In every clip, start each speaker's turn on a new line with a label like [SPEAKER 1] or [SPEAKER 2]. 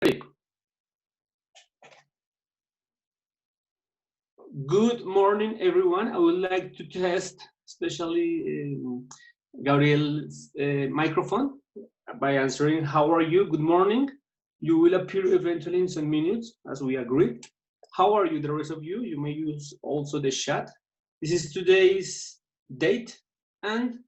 [SPEAKER 1] Good morning, everyone. I would like to test, especially Gabriel's microphone by answering, how are you? Good morning. You will appear eventually in some minutes, as we agreed. How are you, the rest of you? You may use also the chat. This is today's date and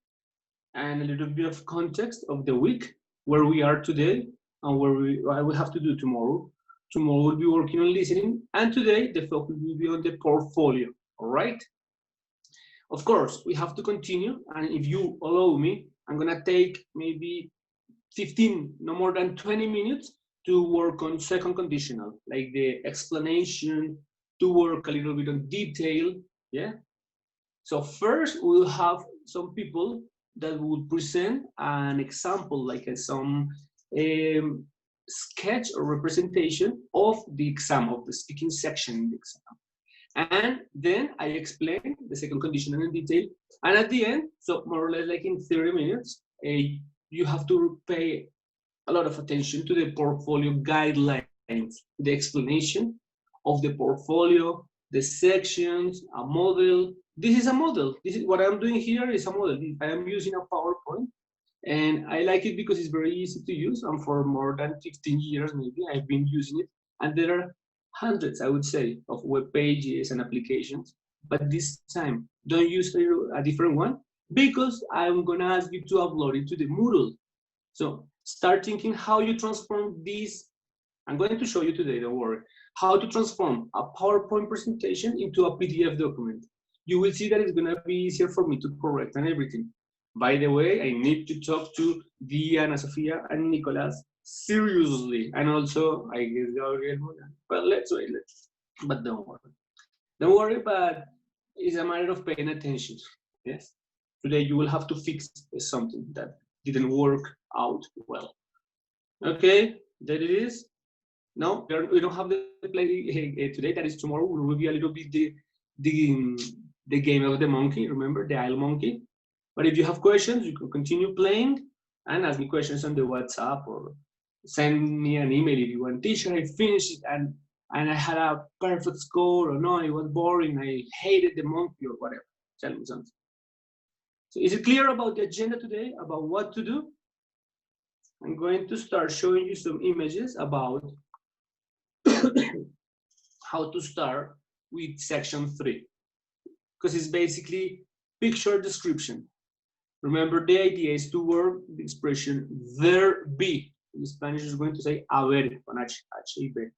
[SPEAKER 1] a little bit of context of the week, where we are today and what we have to do tomorrow. Tomorrow we'll be working on listening, and today the focus will be on the portfolio, all right? Of course, we have to continue, and if you allow me, I'm gonna take maybe 15, no more than 20 minutes to work on second conditional, like the explanation, to work a little bit on detail, yeah? So first we'll have some people that will present an example, like some sketch or representation of the exam, of the speaking section in the exam. And then I explain the second condition in detail. And at the end, so more or less like in 30 minutes, you have to pay a lot of attention to the portfolio guidelines, the explanation of the portfolio, the sections, a model. This is a model. This is what I'm doing here is a model. I am using a PowerPoint, and I like it because it's very easy to use. And for more than 15 years, maybe I've been using it. And there are hundreds, I would say, of web pages and applications. But this time, don't use a different one, because I'm gonna ask you to upload it to the Moodle. So start thinking how you transform these. I'm going to show you today, don't worry, how to transform a PowerPoint presentation into a PDF document. You will see that it's going to be easier for me to correct and everything. By the way, I need to talk to Diana, Sofia, and Nicolas seriously, and also I guess Gabriel. But let's wait. But don't worry. But it's a matter of paying attention. Yes. Today you will have to fix something that didn't work out well. Okay, there it is. No, we don't have the play today. That is tomorrow. Will review a little bit the game of the monkey. Remember the aisle monkey. But if you have questions, you can continue playing and ask me questions on the WhatsApp, or send me an email if you want. Teacher, I finished it and I had a perfect score, or no, it was boring. I hated the monkey, or whatever. Tell me something. So is it clear about the agenda today, about what to do? I'm going to start showing you some images about how to start with section 3, because it's basically picture description. Remember, the idea is to work the expression there be. In Spanish, is going to say haber, con H, H-I-B,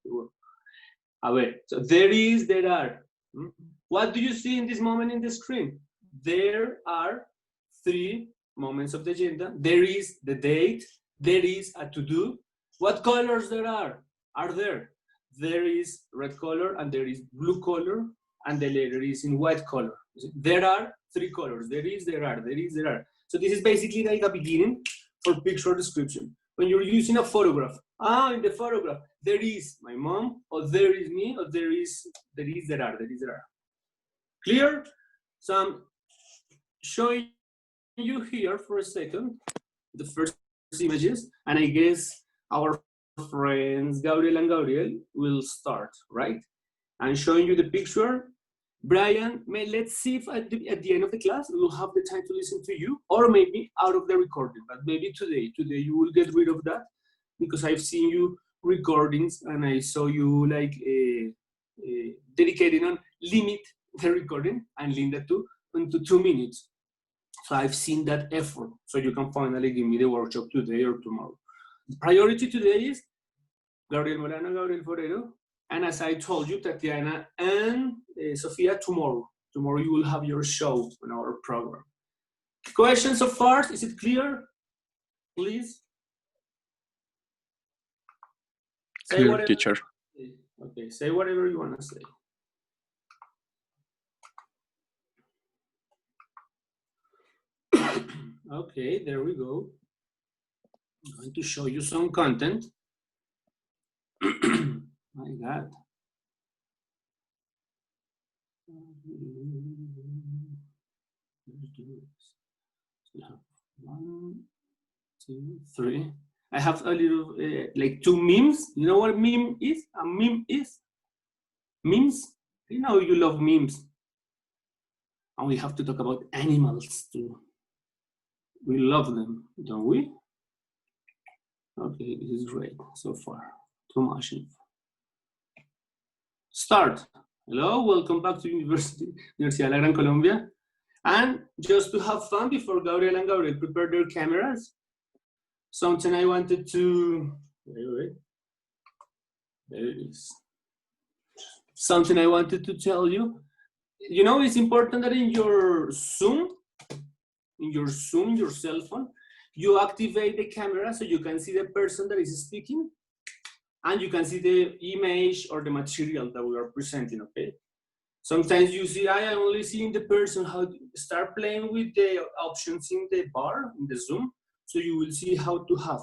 [SPEAKER 1] haber. So there is, there are. What do you see in this moment in the screen? There are 3 moments of the agenda. There is the date. There is a to-do. What colors there are there? There is red color, and there is blue color, and the letter is in white color. There are 3 colors. There is, there are, there is, there are. So this is basically like a beginning for picture description. When you're using a photograph, in the photograph, there is my mom, or there is me, or there is, there are. Clear? So I'm showing you here for a second the first images, and I guess our friends Gabriel and Gabriel will start, right? I'm showing you the picture. Brian, let's see if at the end of the class we will have the time to listen to you, or maybe out of the recording, but maybe today you will get rid of that, because I've seen you recordings and I saw you like dedicated on limit the recording and limit that into 2 minutes. So I've seen that effort, so you can finally give me the workshop today or tomorrow. The priority today is Gabriel Morano, Gabriel Forero, and as I told you, Tatiana and Sofia, tomorrow. Tomorrow you will have your show on our program. Questions so far? Is it clear? Please.
[SPEAKER 2] Say clear, teacher.
[SPEAKER 1] Okay, say whatever you want to say. Okay, there we go. I'm going to show you some content. My God. Let's do this. 1, 2, 3. I have a little, like 2 memes. You know what a meme is? A meme is memes. You know you love memes. And we have to talk about animals too. We love them, don't we? Okay, this is great so far. Too much info. Start. Hello, welcome back to Universidad de la Gran Colombia. And just to have fun before Gabriel and Gabriel prepare their cameras, something I wanted to, wait. There it is. Something I wanted to tell you. You know, it's important that in your Zoom, your cell phone, you activate the camera so you can see the person that is speaking and you can see the image or the material that we are presenting, okay? Sometimes you see, I am only seeing the person, how to start playing with the options in the bar, in the Zoom, so you will see how to have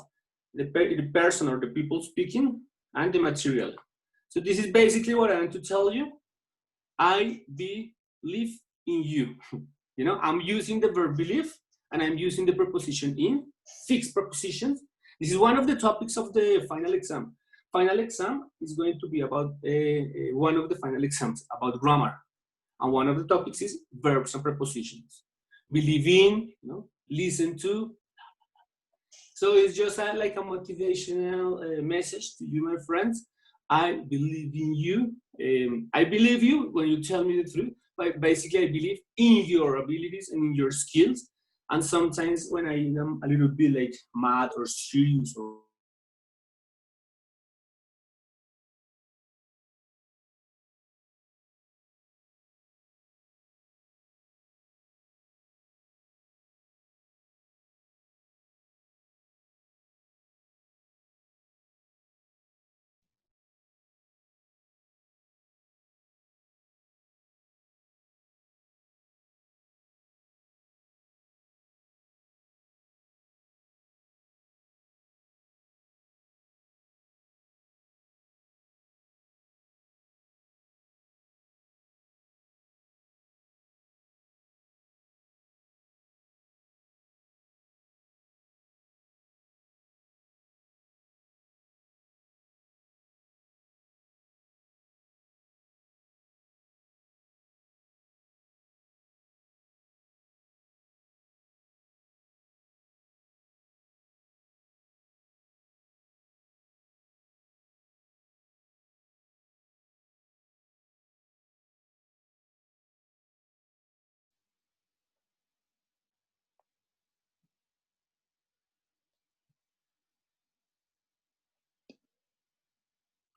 [SPEAKER 1] the person or the people speaking and the material. So this is basically what I want to tell you. I believe in you. You know, I'm using the verb believe and I'm using the preposition in, fixed prepositions. This is one of the topics of the final exam. Final exam is going to be about one of the final exams about grammar. And one of the topics is verbs and prepositions. Believe in, you know, listen to. So it's just like a motivational message to you, my friends. I believe in you. I believe you when you tell me the truth, but basically I believe in your abilities and in your skills. And sometimes when I am a little bit like mad or serious or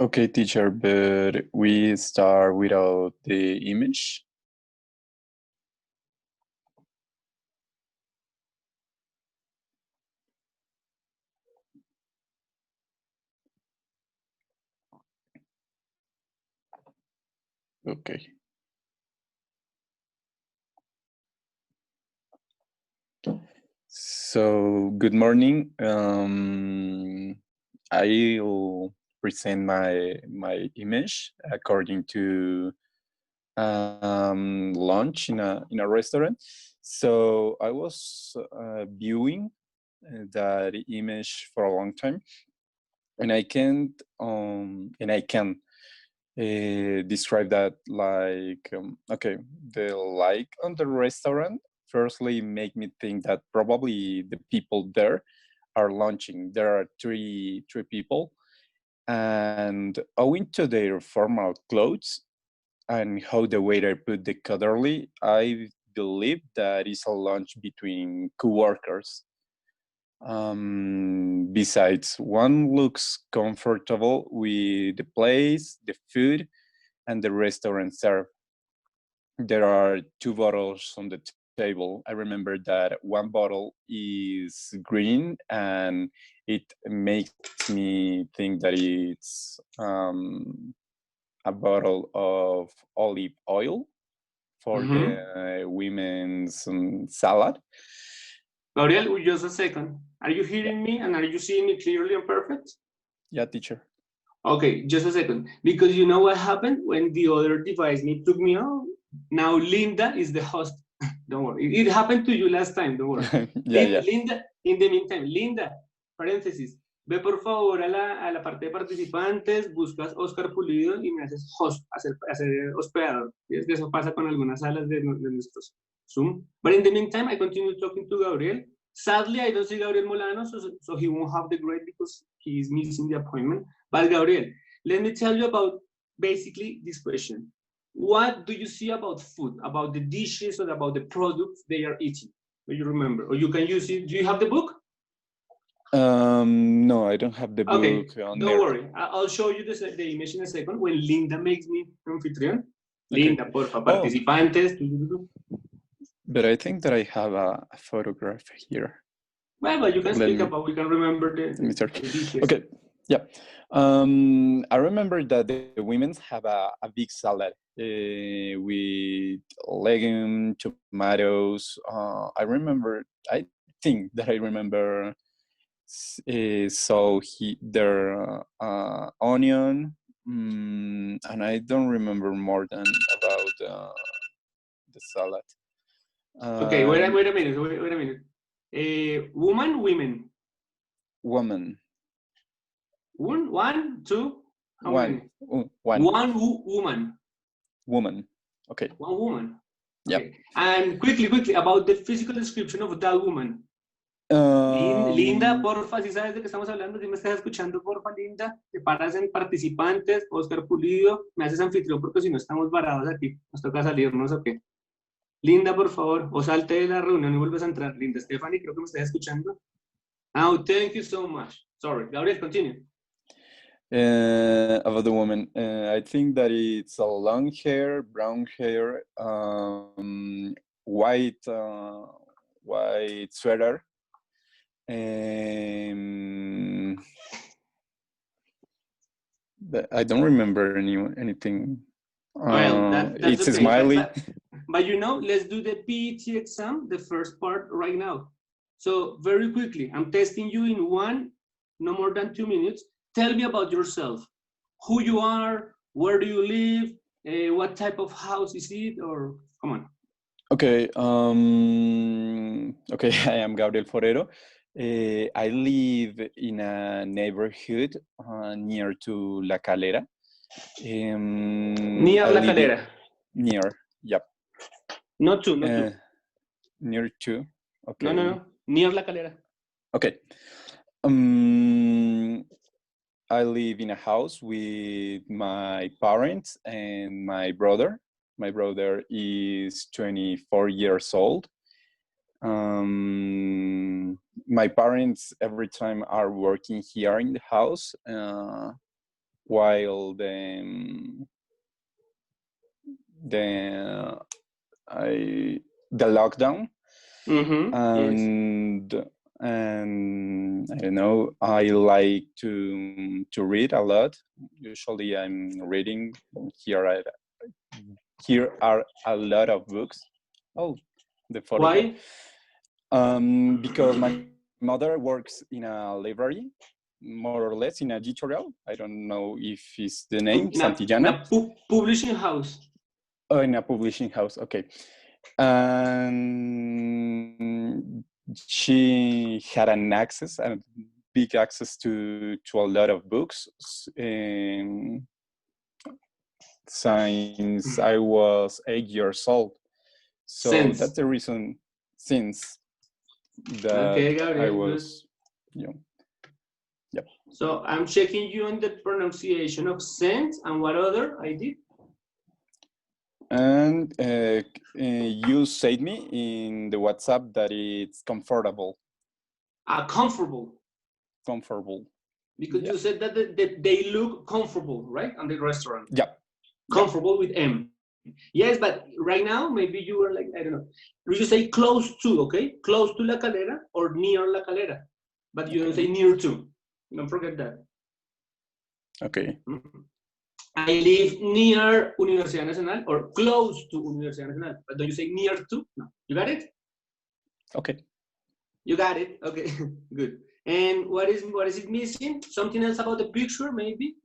[SPEAKER 2] Okay, teacher, but we start without the image. Okay. So, good morning. I'll present my image according to lunch in a restaurant. So I was viewing that image for a long time, and I can describe that like okay, the like on the restaurant firstly make me think that probably the people there are lunching. There are three people, and owing to their formal clothes and how the waiter put the cutlery, I believe that is a lunch between co-workers. Besides, one looks comfortable with the place, the food, and the restaurant serve. There are two bottles on the table. I remember that one bottle is green, and it makes me think that it's a bottle of olive oil for the women's salad.
[SPEAKER 1] Gabriel, just a second. Are you hearing me and are you seeing me clearly and perfect?
[SPEAKER 2] Yeah, teacher.
[SPEAKER 1] Okay, just a second. Because you know what happened when the other device took me out? Now Linda is the host. Don't worry. It happened to you last time. Don't worry.
[SPEAKER 2] Yeah.
[SPEAKER 1] Linda, in the meantime, Linda, parentheses. Ve por favor a la parte de participantes, buscas Oscar Pulido y me haces host, hacer hospedador. Y es que eso pasa con algunas salas de nuestros Zoom. But in the meantime, I continue talking to Gabriel. Sadly, I don't see Gabriel Molano, so he won't have the grade because he is missing the appointment. But Gabriel, let me tell you about basically this question. What do you see about food, about the dishes or about the products they are eating? Do you remember? Or you can use it. Do you have the book?
[SPEAKER 2] No, I don't have the book.
[SPEAKER 1] Okay,
[SPEAKER 2] on
[SPEAKER 1] don't
[SPEAKER 2] there.
[SPEAKER 1] worry. I'll show you the image in a second when Linda makes me anfitrión.
[SPEAKER 2] Okay.
[SPEAKER 1] Linda, porfa, participantes.
[SPEAKER 2] But I think that I have a photograph here.
[SPEAKER 1] Well, but you can speak about, we can remember the dishes.
[SPEAKER 2] Okay, yeah. I remember that the women have a big salad with legume, tomatoes. I think that I remember their onion, and I don't remember more than about the salad.
[SPEAKER 1] Okay, wait a minute. Woman, women?
[SPEAKER 2] Woman.
[SPEAKER 1] One, two? How
[SPEAKER 2] One.
[SPEAKER 1] many?
[SPEAKER 2] One
[SPEAKER 1] woman.
[SPEAKER 2] Woman. Okay.
[SPEAKER 1] One woman.
[SPEAKER 2] Yeah.
[SPEAKER 1] Okay. And quickly, about the physical description of that woman. Linda, porfa, si sabes de qué estamos hablando, si me estás escuchando, porfa, Linda, te paras en participantes, Oscar Pulido, me haces anfitrión porque si no estamos varados aquí, nos toca salirnos, ¿o qué? Linda, por favor, o salte de la reunión y vuelves a entrar. Linda, Stephanie, creo que me estás escuchando. Oh, thank you so much. Sorry, Gabriel, continue.
[SPEAKER 2] About the woman, I think that it's a long hair, brown hair, white sweater. I don't remember anything.
[SPEAKER 1] Well, that's
[SPEAKER 2] it's
[SPEAKER 1] okay.
[SPEAKER 2] smiley.
[SPEAKER 1] But you know, let's do the PET exam, the first part right now. So very quickly, I'm testing you in no more than 2 minutes. Tell me about yourself. Who you are, where do you live, what type of house is it, or come on.
[SPEAKER 2] Okay. Okay, I am Gabriel Forero. I live in a neighborhood near to La Calera.
[SPEAKER 1] Near La Calera.
[SPEAKER 2] Near, yep.
[SPEAKER 1] Not two, not two.
[SPEAKER 2] Near to. Okay.
[SPEAKER 1] No. Near La Calera.
[SPEAKER 2] Okay. I live in a house with my parents and my brother. My brother is 24 years old. My parents every time are working here in the house while the lockdown.
[SPEAKER 1] Yes.
[SPEAKER 2] And I don't know, I like to read a lot. Usually I'm reading. Here are a lot of books. Oh, the photo.
[SPEAKER 1] Why?
[SPEAKER 2] Because my mother works in a library, more or less in a editorial. I don't know if it's the name, Santillana.
[SPEAKER 1] In a publishing house.
[SPEAKER 2] Oh, in a publishing house, okay. And she had a big access to a lot of books since I was 8 years old. So that's the reason since that I was, Yep.
[SPEAKER 1] So I'm checking you on the pronunciation of sense and what other I did?
[SPEAKER 2] And you said me in the WhatsApp that it's comfortable.
[SPEAKER 1] Comfortable.
[SPEAKER 2] Comfortable.
[SPEAKER 1] Because you said that they look comfortable, right? On the restaurant.
[SPEAKER 2] Yeah.
[SPEAKER 1] Comfortable with M. Yes, but right now, maybe you were like, I don't know. You say close to, okay? Close to La Calera or near La Calera. But you don't say near to. Don't forget that.
[SPEAKER 2] Okay.
[SPEAKER 1] I live near Universidad Nacional or close to Universidad Nacional. But don't you say near to? No. You got it?
[SPEAKER 2] Okay.
[SPEAKER 1] You got it? Okay, good. And what is it missing? Something else about the picture, maybe?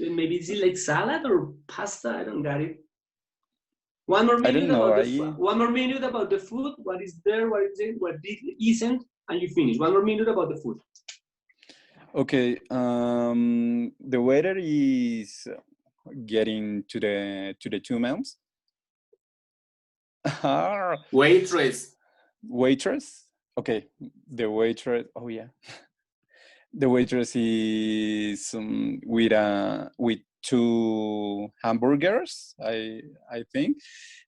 [SPEAKER 1] Maybe is it like salad or pasta? I don't got it. One more minute about the food. What is there? What is it? What isn't? And you finish. One more minute about the food.
[SPEAKER 2] Okay, the waiter is getting to the 2 months.
[SPEAKER 1] Waitress.
[SPEAKER 2] Waitress. Okay, the waitress. Oh yeah, the waitress is with 2 hamburgers. I think,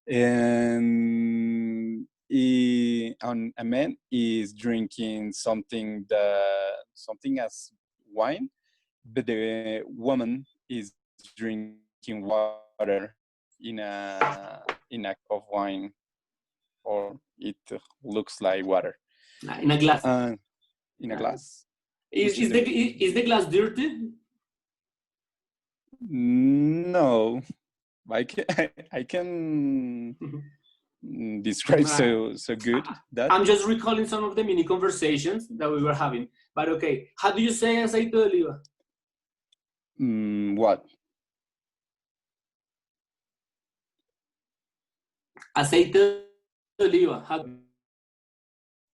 [SPEAKER 2] and a man is drinking something as wine, but the woman is drinking water in a cup of wine, or it looks like water.
[SPEAKER 1] In a glass.
[SPEAKER 2] In a glass.
[SPEAKER 1] Is the glass dirty?
[SPEAKER 2] No, I can describe so good that.
[SPEAKER 1] I'm just recalling some of the mini conversations that we were having. But okay, how do you say aceite de oliva?
[SPEAKER 2] What?
[SPEAKER 1] Aceite de oliva.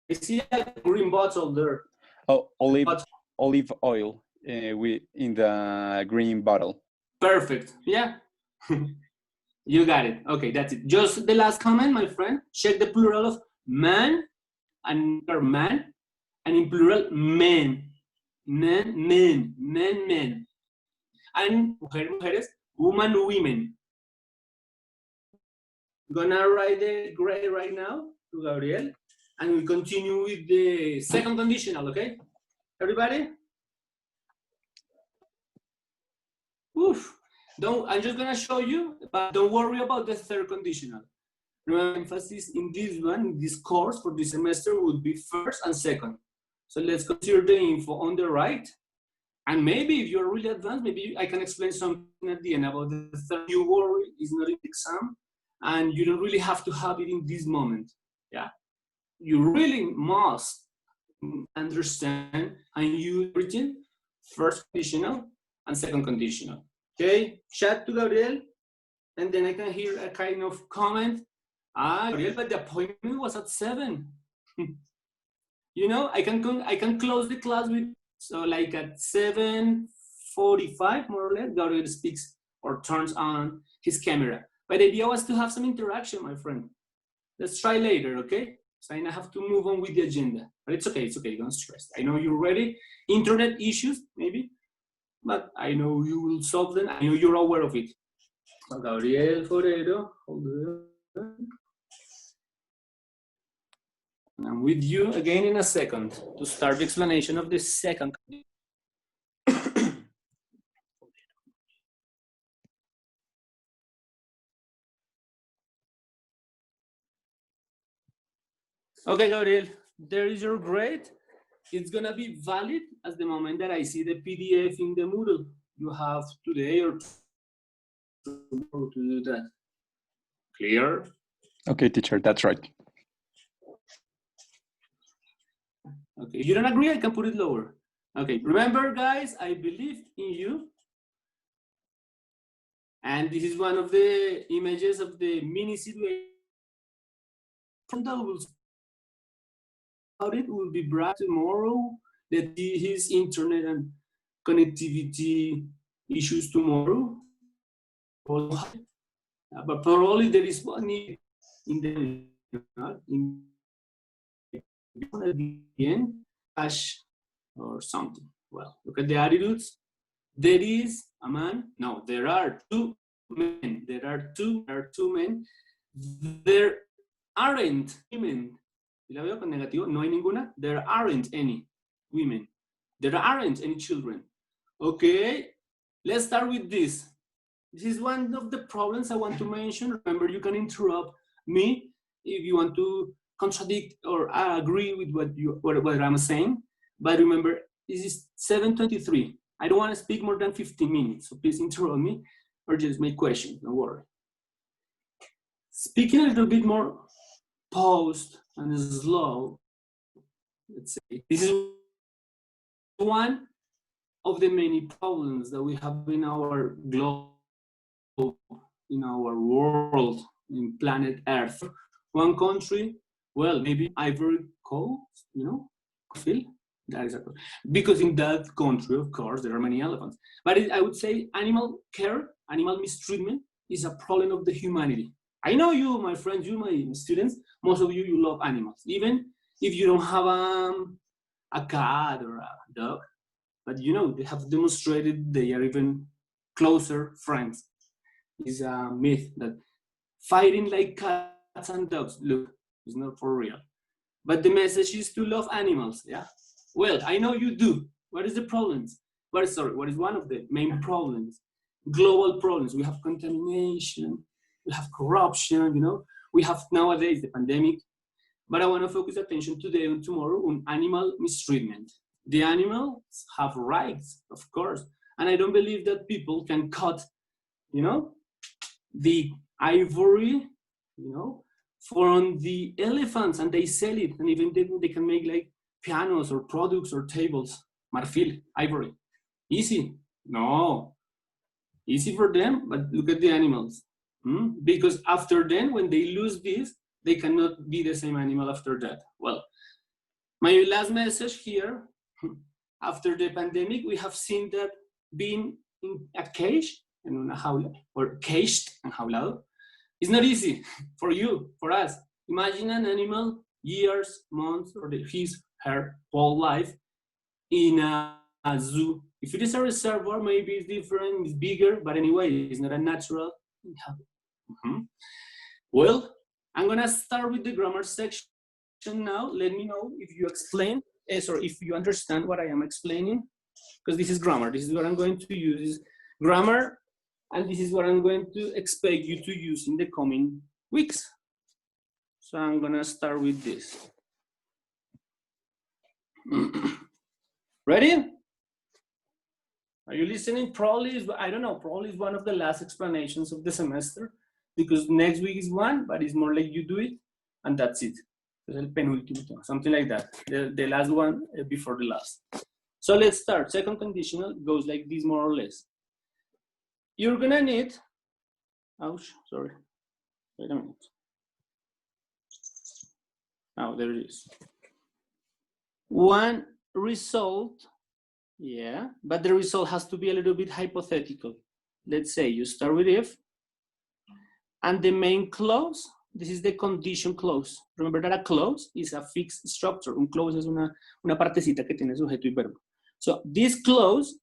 [SPEAKER 1] I see a green bottle there.
[SPEAKER 2] Oh, olive oil in the green bottle.
[SPEAKER 1] Perfect. Yeah. You got it. Okay, that's it. Just the last comment, my friend. Check the plural of man and man, and in plural men. Men. And mujeres, woman, women. Gonna write the grade right now to Gabriel, and we continue with the second conditional, okay? Everybody? Oof. I'm just gonna show you, but don't worry about the third conditional. Remember, emphasis in this one, this course for this semester would be first and second. So let's consider the info on the right. And maybe if you're really advanced, maybe I can explain something at the end about the third. You worry, it's not an exam, and you don't really have to have it in this moment. Yeah, you really must understand and use everything, first conditional and second conditional. Okay, chat to Gabriel, and then I can hear a kind of comment. Gabriel, but the appointment was at 7. You know, I can close the class with, so like at 7:45 more or less, Gabriel speaks or turns on his camera. But the idea was to have some interaction, my friend. Let's try later, okay? So I have to move on with the agenda. But it's okay, don't stress. I know you're ready. Internet issues, maybe, but I know you will solve them. I know you're aware of it. Gabriel Forero, hold on. I'm with you again in a second to start the explanation of the second. Okay, Gabriel, there is your grade. It's gonna be valid as the moment that I see the PDF in the Moodle. You have today or tomorrow to do that. Clear?
[SPEAKER 2] Okay, teacher, that's right.
[SPEAKER 1] Okay, if you don't agree, I can put it lower. Okay, remember guys, I believe in you. And this is one of the images of the mini situation. It will be brought tomorrow. Let's see his internet and connectivity issues tomorrow. But probably there is one need in the end, cash or something. Well, look at the attitudes. There is a man. No, there are 2 men. There are two men. There aren't women. ¿Y la veo con negativo? No hay ninguna. There aren't any women. There aren't any children. Okay, let's start with this. This is one of the problems I want to mention. Remember, you can interrupt me if you want to contradict or agree with what I'm saying. But remember, this is 7:23. I don't want to speak more than 15 minutes, so please interrupt me or just make questions, don't worry. Speaking a little bit more paused and slow, let's say, this is one of the many problems that we have in our globe, in our world, in planet Earth. One country, well, maybe Ivory Coast, you know, feel That is a problem. Because in that country, of course, there are many elephants. But I would say animal care, animal mistreatment is a problem of the humanity. I know you, my friends, you, my students, most of you, you love animals. Even if you don't have a cat or a dog, but you know, they have demonstrated they are even closer friends. It's a myth that fighting like cats and dogs, look, it's not for real. But the message is to love animals, yeah? Well, I know you do. What is the problems? What is one of the main problems? Global problems. We have contamination, we have corruption, you know? We have nowadays the pandemic. But I want to focus attention today and tomorrow on animal mistreatment. The animals have rights, of course. And I don't believe that people can cut, you know, the ivory, you know, from the elephants and they sell it. And even they can make like pianos or products or tables, marfil, ivory. Easy? No. Easy for them, but look at the animals. Because after then, when they lose this, they cannot be the same animal after that. Well, my last message here, after the pandemic, we have seen that being in a cage, en una jaula, or caged, enjaulado, is not easy for you, for us. Imagine an animal years, months, or his, her whole life in a zoo. If it is a reservoir, maybe it's different, it's bigger, but anyway, it's not a natural. Well, I'm gonna start with the grammar section now. Let me know if you explain, if you understand what I am explaining, because this is grammar. This is what I'm going to use, is grammar, and this is what I'm going to expect you to use in the coming weeks. So I'm gonna start with this. Ready? Are you listening? Probably, I don't know, probably is one of the last explanations of the semester, because next week is one, but it's more like you do it, and that's it. Something like that. The last one before the last. So let's start. Second conditional goes like this, more or less. You're gonna need, ouch, sorry. Wait a minute. Oh, there it is. One result, yeah, but the result has to be a little bit hypothetical. Let's say you start with if, and the main clause, this is the condition clause. Remember that a clause is a fixed structure. Un clause es una partecita que tiene sujeto y verbo. So this clause,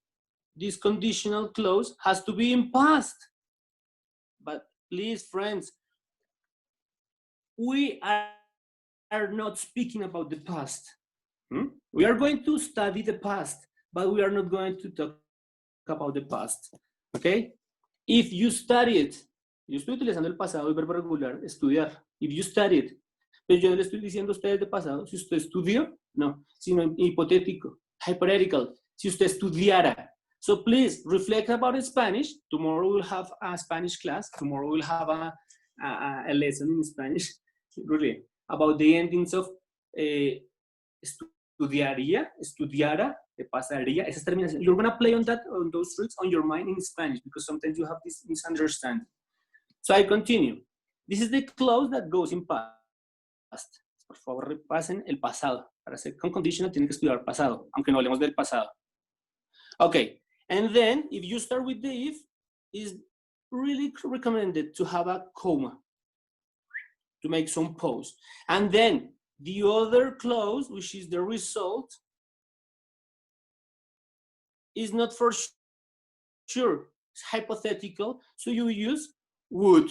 [SPEAKER 1] this conditional clause, has to be in past. But please, friends, we are not speaking about the past. We are going to study the past, but we are not going to talk about the past. Okay? If you study it, yo estoy utilizando el pasado y verbo regular, estudiar. If you study it, pero yo no le estoy diciendo a ustedes de pasado, si usted estudió, no, sino hipotético, hypothetical, si usted estudiara. So please reflect about Spanish. Tomorrow we'll have a Spanish class. Tomorrow we'll have a lesson in Spanish, really, about the endings of estudiaría, estudiara, pasaría, esas terminaciones. You're going to play on that, on those tricks on your mind in Spanish, because sometimes you have this misunderstanding. So I continue. This is the clause that goes in past. Por favor, repasen el pasado. Para ser con conditional tienen que estudiar pasado, aunque no hablemos del pasado. Okay, and then if you start with the if, it's really recommended to have a comma to make some pause. And then the other clause, which is the result, is not for sure. It's hypothetical, so you use would.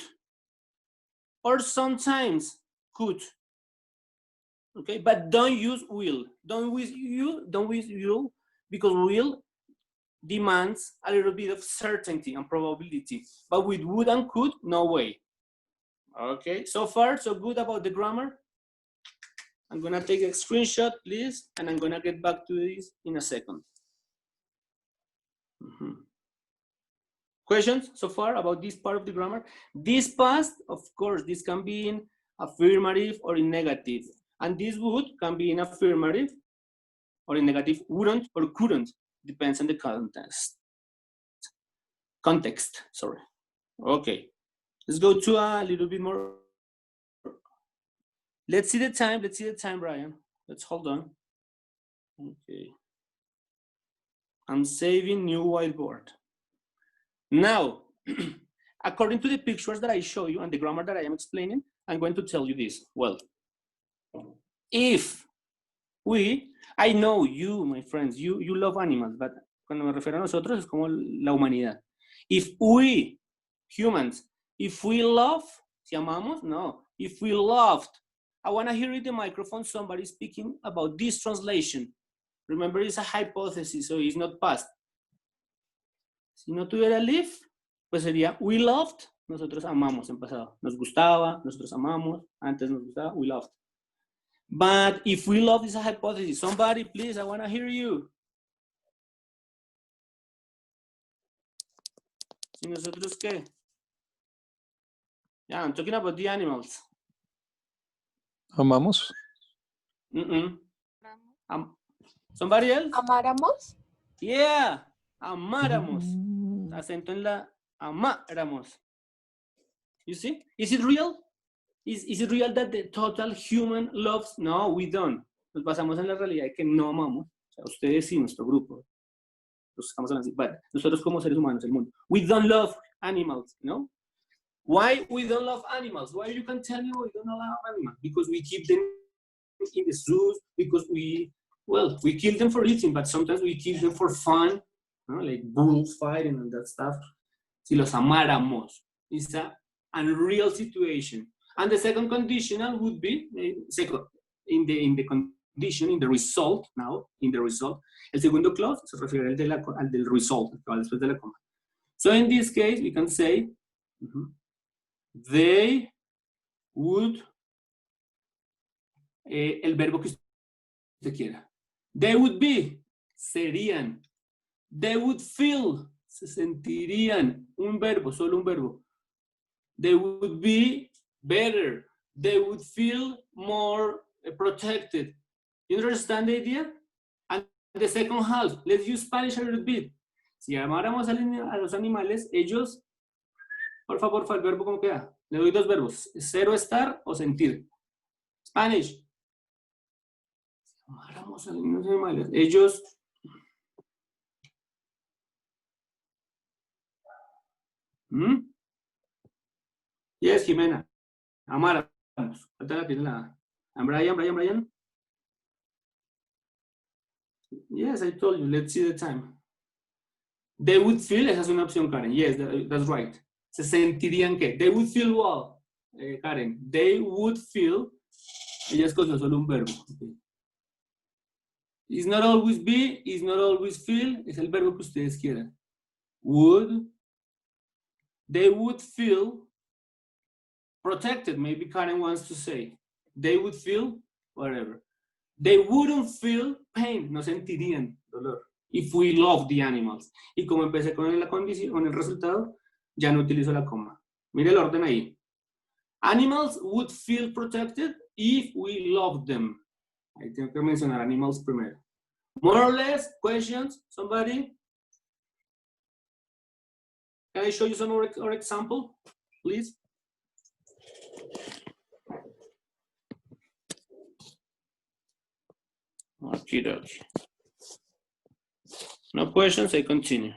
[SPEAKER 1] Or sometimes could. Okay, but don't use will. Don't use will, because will demands a little bit of certainty and probability. But with would and could, no way. Okay, so far so good about the grammar. I'm gonna take a screenshot, please, and I'm gonna get back to this in a second. Questions so far about this part of the grammar? This past, of course, this can be in affirmative or in negative. And this would can be in affirmative or in negative, wouldn't or couldn't, depends on the context, sorry. Okay, let's go to a little bit more. Let's see the time, Brian. Let's hold on. Okay. I'm saving new whiteboard. Now, according to the pictures that I show you and the grammar that I am explaining, I'm going to tell you this. Well, if I know you, my friends, you love animals, but cuando me refiero a nosotros es como la humanidad. If we, humans, if we love, si amamos, no. If we loved, I want to hear in the microphone somebody speaking about this translation. Remember, it's a hypothesis, so it's not past. Si no tuviera live, pues sería we loved, nosotros amamos en pasado. Nos gustaba, nosotros amamos, antes nos gustaba, we loved. But if we love is a hypothesis, somebody please, I want to hear you. Si nosotros qué? Yeah, I'm talking about the animals.
[SPEAKER 2] Amamos.
[SPEAKER 1] Somebody else?
[SPEAKER 3] ¿Amáramos?
[SPEAKER 1] Yeah, amáramos. Acento en la amáramos. You see? Is it real? Is it real that the total human loves? No, we don't. Nos basamos en la realidad de que no amamos. O sea, ustedes sí, nuestro grupo. Los estamos hablando así. But nosotros como seres humanos, el mundo. We don't love animals, no? Why we don't love animals? Why you can tell me we don't love animals? Because we keep them in the zoos, because we kill them for eating, but sometimes we kill them for fun, ¿no? Like bulls fighting and that stuff. Si los amáramos, it's an unreal situation. And the second conditional would be, in the condition, in the result, now, in the result. El segundo clause se refiere al del result, después de la coma. So in this case, we can say, they would, el verbo que usted quiera. They would be, serían. They would feel, se sentirían. Un verbo, solo un verbo. They would be better. They would feel more protected. You understand the idea? And the second half, let's use Spanish a little bit. Si amáramos a los animales, ellos, por favor, el verbo ¿cómo queda? Le doy dos verbos, cero estar o sentir. Spanish. Si amáramos a los animales, ellos... Yes, Jimena. Amáramos. Ahorita la tiene la... And Brian? Yes, I told you. Let's see the time. They would feel, esa es una opción, Karen. Yes, that's right. Se sentirían que. They would feel well, Karen. They would feel. Ella escogió solo un verbo. Okay. It's not always be, it's not always feel. Es el verbo que ustedes quieran. Would. They would feel protected. Maybe Karen wants to say. They would feel whatever. They wouldn't feel pain. No sentirían dolor. If we love the animals. Y como empecé con la condición, con el resultado, ya no utilizo la coma. Mire el orden ahí. Animals would feel protected if we love them. Ahí tengo que mencionar animals primero. More or less, questions, somebody? Can I show you some more example, please? Okay. No questions, I continue.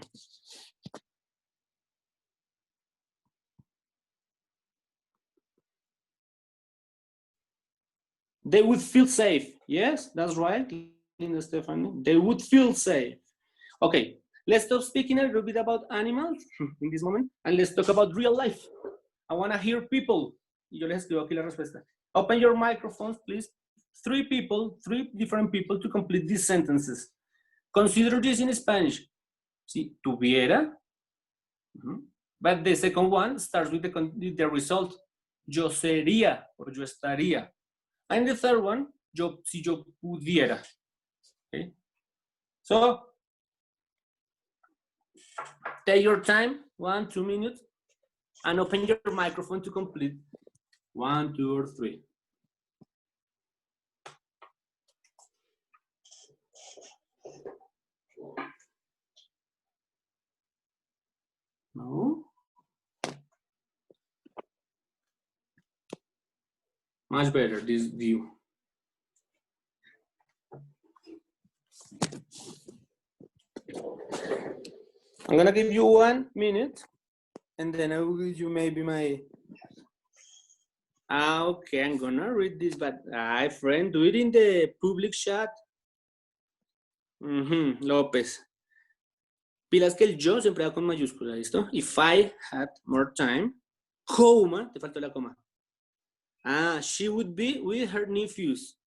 [SPEAKER 1] They would feel safe. Yes, that's right, Linda Stephanie. They would feel safe. Okay, let's stop speaking a little bit about animals in this moment, and let's talk about real life. I want to hear people. Yo les escribo aquí la respuesta. Open your microphones, please. Three different people to complete these sentences. Consider this in Spanish. Si tuviera, but the second one starts with the result. Yo sería or yo estaría. And the third one, si yo pudiera. Okay. So, take your time, 1-2 minutes, and open your microphone to complete 1, 2, or 3. No? Much better, this view. I'm gonna give you 1 minute, and then I will give you maybe my. Okay, I'm gonna read this, but friend, do it in the public chat. López. Pilas que el yo siempre va con mayúscula, ¿listo? If I had more time, coma, te faltó la coma. She would be with her nephews.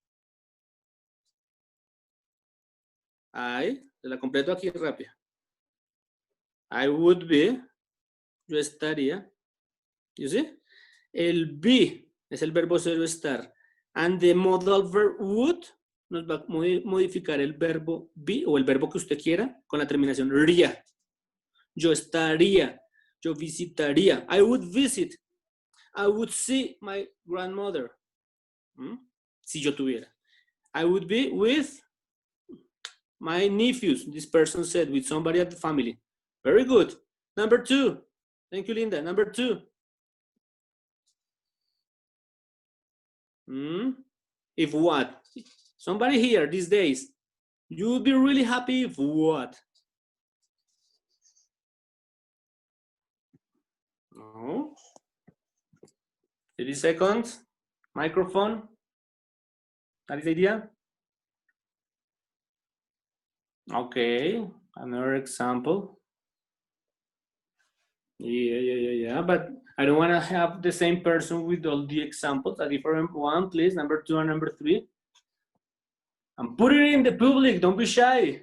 [SPEAKER 1] Te la completo aquí rápido. I would be, yo estaría, you see? El be es el verbo ser o estar. And the modal verb would nos va a modificar el verbo be o el verbo que usted quiera con la terminación ría. Yo estaría, yo visitaría. I would visit. I would see my grandmother. Si yo tuviera. I would be with my nephews. This person said with somebody at the family. Very good. Number 2. Thank you, Linda. Number 2. If what? Somebody here these days. You would be really happy if what? No. 30 seconds. Microphone. That is the idea. Okay. Another example. Yeah. But I don't want to have the same person with all the examples. A different one, please. Number 2 and number 3. And put it in the public. Don't be shy.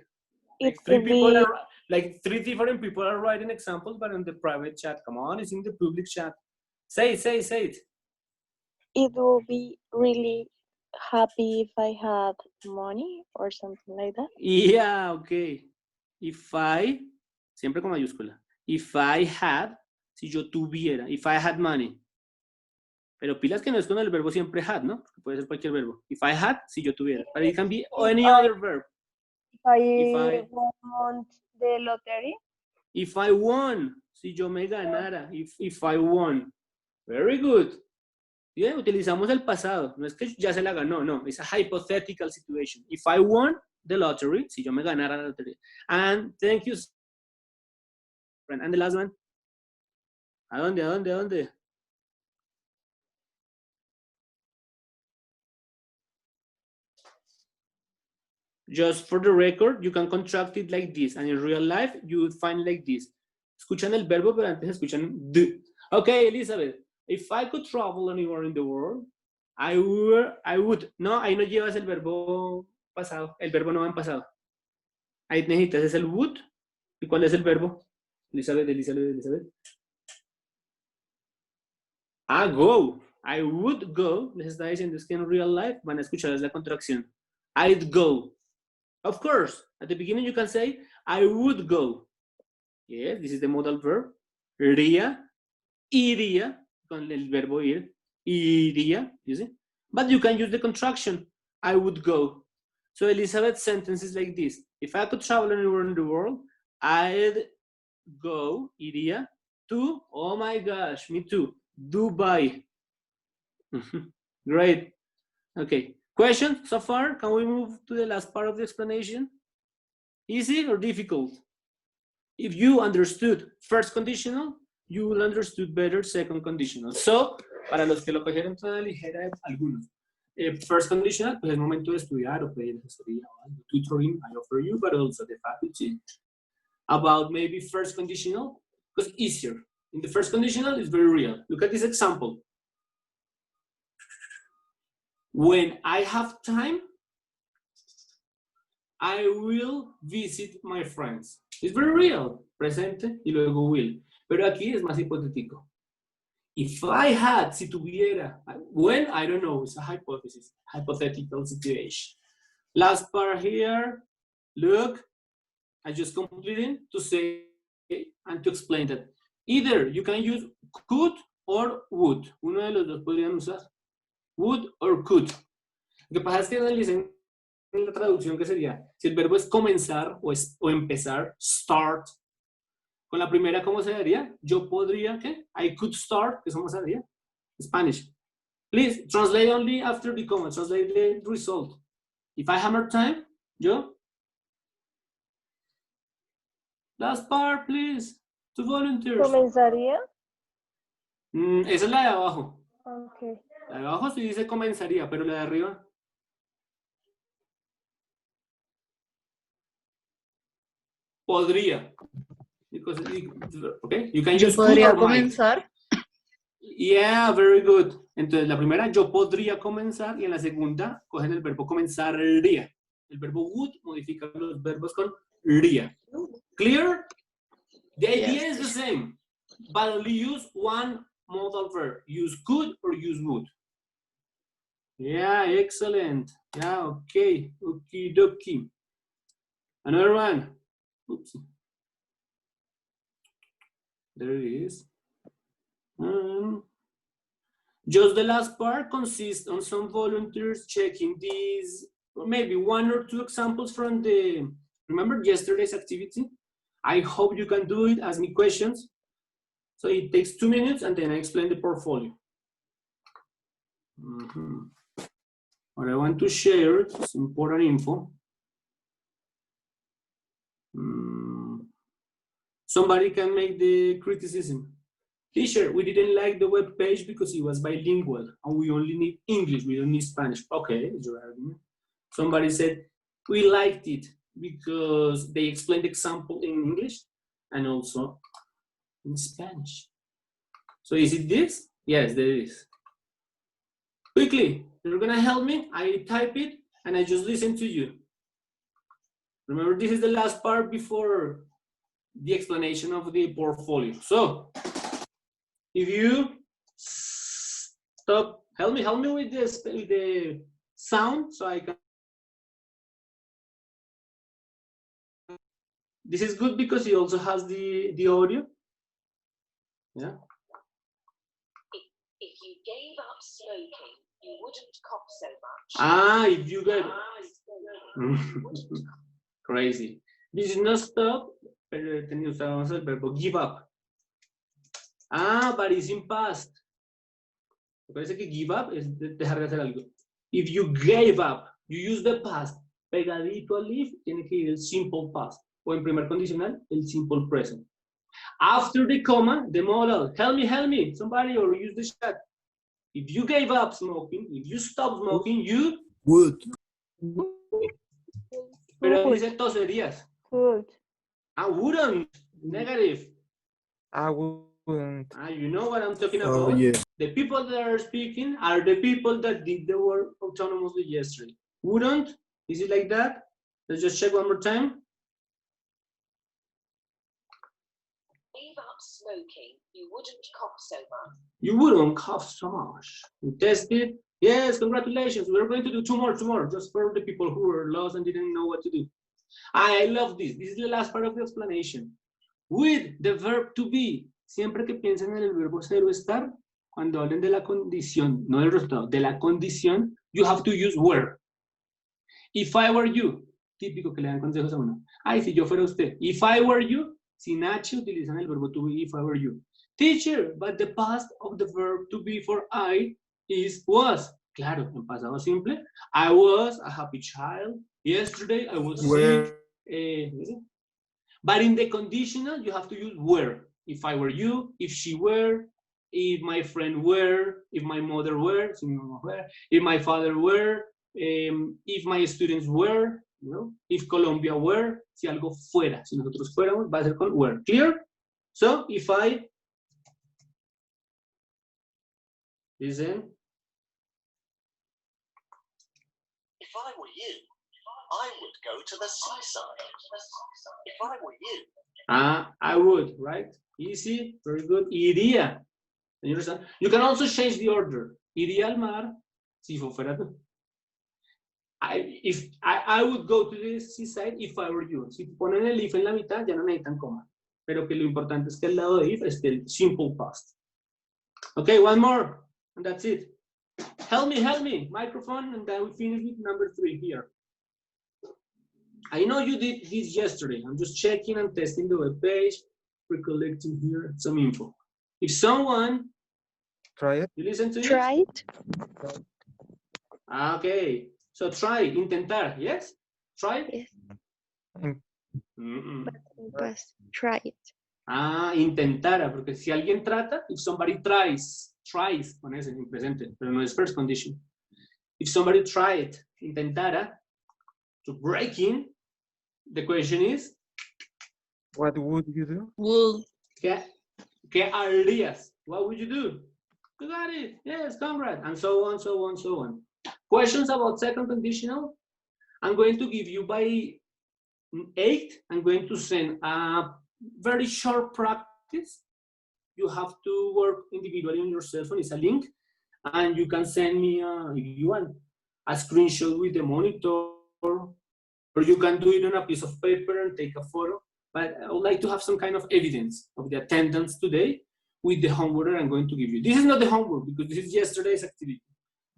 [SPEAKER 1] Like three different people are writing examples, but in the private chat. Come on, it's in the public chat. Say it.
[SPEAKER 3] It will be really happy if I had money or something like that.
[SPEAKER 1] Yeah, okay. If I, siempre con mayúscula. If I had, si yo tuviera. If I had money. Pero pilas que no es con el verbo siempre had, ¿no? Puede ser cualquier verbo. If I had, si yo tuviera. But it can be any other verb.
[SPEAKER 3] If I won the lottery.
[SPEAKER 1] If I won, si yo me ganara. If I won. Very good. Bien, utilizamos el pasado. No es que ya se la ganó, no. Es a hypothetical situation. If I won the lottery, si yo me ganara la lotería. And thank you. And the last one. ¿A dónde? Just for the record, you can contract it like this. And in real life, you would find like this. Escuchan el verbo, pero antes escuchan the. Okay, Elizabeth. If I could travel anywhere in the world, I would. No, ahí no llevas el verbo pasado. El verbo no va en pasado. Ahí necesitas es el would. ¿Y cuál es el verbo? Elizabeth. Go. I would go. Les está diciendo es que en real life van a escuchar es la contracción. I'd go. Of course, at the beginning you can say, I would go. Yes, this is the modal verb. Iría, con el verbo ir, iría, you see? But you can use the contraction, I would go. So Elizabeth's sentence is like this. If I could travel anywhere in the world, I'd go, iría, to, oh my gosh, me too, Dubai. Great. Okay. Questions so far? Can we move to the last part of the explanation? Easy or difficult? If you understood first conditional, you will understood better second conditional. So, para los que lo cogieron toda ligera, algunos. First conditional, pues es momento de estudiar o pedir asesoría o algo. Tutoring, I offer you, but also the faculty. About maybe first conditional, because easier. In the first conditional, it's very real. Look at this example. When I have time, I will visit my friends. It's very real. Presente y luego will. Pero aquí es más hipotético. If I had, si tuviera, when, I don't know, it's a hypothesis, hypothetical situation. Last part here, look, I just completed to say and to explain that. Either you can use could or would. Uno de los dos podrían usar. Would or could. Lo que pasa es que analicen la traducción que sería, si el verbo es comenzar o empezar, start. Con la primera, ¿cómo se daría? Yo podría, ¿qué? I could start, ¿qué cómo se daría? Spanish. Please, translate only after the comma, translate the result. If I have more time, yo. Last part, please. Two volunteers.
[SPEAKER 3] ¿Comenzaría?
[SPEAKER 1] Esa es la de abajo.
[SPEAKER 3] Okay.
[SPEAKER 1] La de abajo sí dice comenzaría, pero la de arriba. Podría. Because, okay, you can
[SPEAKER 4] Yo
[SPEAKER 1] use could
[SPEAKER 4] podría
[SPEAKER 1] or might.
[SPEAKER 4] comenzar.
[SPEAKER 1] Yeah, very good. Entonces, la primera, yo podría comenzar, y en la segunda, cogen el verbo comenzaría. El verbo would modifica los verbos con ría. Clear? The idea is the same, but only use one modal verb. Use could or use would. Yeah, excellent. Yeah, okay. Okie dokie. Another one. Oops. There it is. Just the last part consists on some volunteers checking these, or maybe one or two examples from the, remember yesterday's activity? I hope you can do it, ask me questions. So it takes 2 minutes and then I explain the portfolio. What I want to share is important info. Somebody can make the criticism. Teacher, we didn't like the web page because it was bilingual and we only need English, we don't need Spanish. Okay, it's your argument. Somebody said, we liked it because they explained the example in English and also in Spanish. So is it this? Yes, there is. Quickly, you're gonna help me. I type it and I just listen to you. Remember, this is the last part before the explanation of the portfolio. So, if you stop, help me with this, with the sound, so I can. This is good because it also has the audio. Yeah.
[SPEAKER 5] If you gave up smoking, you wouldn't cough so much.
[SPEAKER 1] Ah, if you get crazy. This is not stop, pero usamos el verbo give up. Ah, but it's in past. Me parece que give up es dejar de hacer algo. If you gave up, you use the past. Pegadito al if, tiene que ir el simple past. O en primer condicional, el simple present. After the comma, the modal. Help me, somebody, or use the chat. If you gave up smoking, if you stopped smoking, you
[SPEAKER 6] would.
[SPEAKER 1] Pero dice toserías.
[SPEAKER 3] Good.
[SPEAKER 1] I wouldn't. Negative.
[SPEAKER 6] I wouldn't.
[SPEAKER 1] You know what I'm talking
[SPEAKER 6] Oh,
[SPEAKER 1] about?
[SPEAKER 6] yeah.
[SPEAKER 1] The people that are speaking are the people that did the work autonomously yesterday. Wouldn't? Is it like that? Let's just check one more time.
[SPEAKER 5] Gave up smoking, you wouldn't cough so much.
[SPEAKER 1] You wouldn't cough so much. You tested. Yes, congratulations. We're going to do two more, just for the people who were lost and didn't know what to do. I love this. This is the last part of the explanation. With the verb to be. Siempre que piensen en el verbo ser o estar, cuando hablen de la condición, no del resultado, de la condición, you have to use were. If I were you, típico que le dan consejos a uno. Ay, si yo fuera usted. If I were you, sin H utilizan el verbo to be if I were you. Teacher, but the past of the verb to be for I is was. Claro, en pasado simple. I was a happy child. Yesterday I was sick. But in the conditional, you have to use were. If I were you, if she were, if my friend were, if my mother were, if my father were, if my students were, you know, if Colombia were, si algo fuera, si nosotros fuéramos, va a ser con were. Clear? So, if I, listen.
[SPEAKER 7] If I were you, I would go to the seaside. If I were you.
[SPEAKER 1] I would, right? Easy, very good. Iría. You understand? You can also change the order. Iría al mar, si fuera tú. I would go to the seaside if I were you. Si ponen el if en la mitad, ya no necesitan coma. Pero que lo importante es que al lado de if esté el simple past. Okay, one more, and that's it. Help me, microphone, and then we finish with number 3 here. I know you did this yesterday. I'm just checking and testing the web page, recollecting here some info. If someone,
[SPEAKER 6] Try it.
[SPEAKER 1] you listen to
[SPEAKER 3] Try it.
[SPEAKER 1] Okay, so try, intentar, yes? Try?
[SPEAKER 3] Yes. Pues try it.
[SPEAKER 1] Ah, intentara, porque si alguien trata, if somebody tries con ese en presente, pero no es first condition. If somebody tried, intentara, to break in, the question is,
[SPEAKER 6] What would you do?
[SPEAKER 3] Would.
[SPEAKER 1] ¿Qué harías? What would you do? You got it. Yes, comrade. And so on, so on, so on. Questions about second conditional? I'm going to give you by 8. I'm going to send a very short practice. You have to work individually on your cell phone. It's a link. And you can send me, if you want, a screenshot with the monitor. Or you can do it on a piece of paper and take a photo. But I would like to have some kind of evidence of the attendance today with the homework that I'm going to give you. This is not the homework because this is yesterday's activity.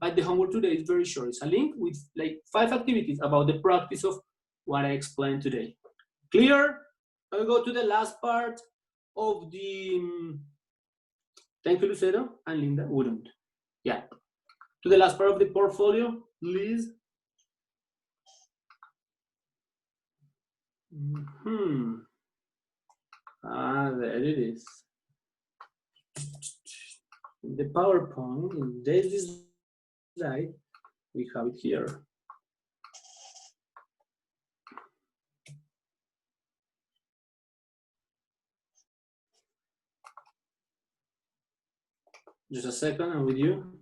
[SPEAKER 1] But the homework today is very short. It's a link with like 5 activities about the practice of what I explained today. Clear? I'll go to the last part of the, thank you, Lucero and Linda wouldn't. Yeah. To the last part of the portfolio, Liz. There it is. The PowerPoint, in this slide, we have it here. Just a second, I'm with you.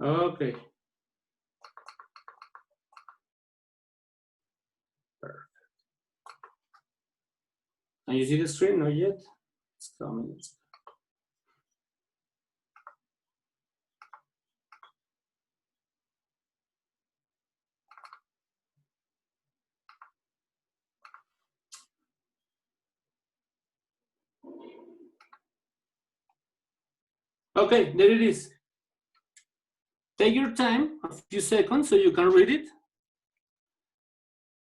[SPEAKER 1] Okay. Perfect. Can you see the screen? Not yet. It's coming. Okay, there it is. Take your time, a few seconds, so you can read it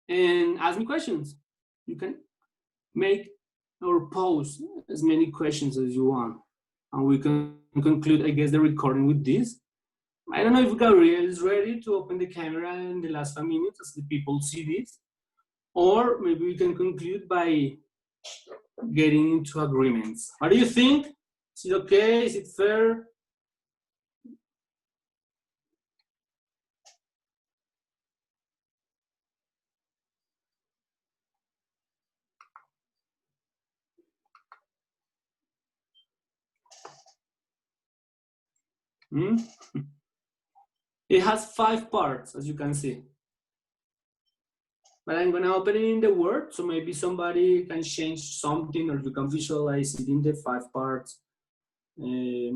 [SPEAKER 1] and ask me questions. You can make or pose as many questions as you want. And we can conclude, I guess, the recording with this. I don't know if Gabriel is ready to open the camera in the last 5 minutes as the people see this. Or maybe we can conclude by getting into agreements. What do you think? Is it okay? Is it fair? It has 5 parts, as you can see. But I'm gonna open it in the Word, so maybe somebody can change something or you can visualize it in the 5 parts. Okay,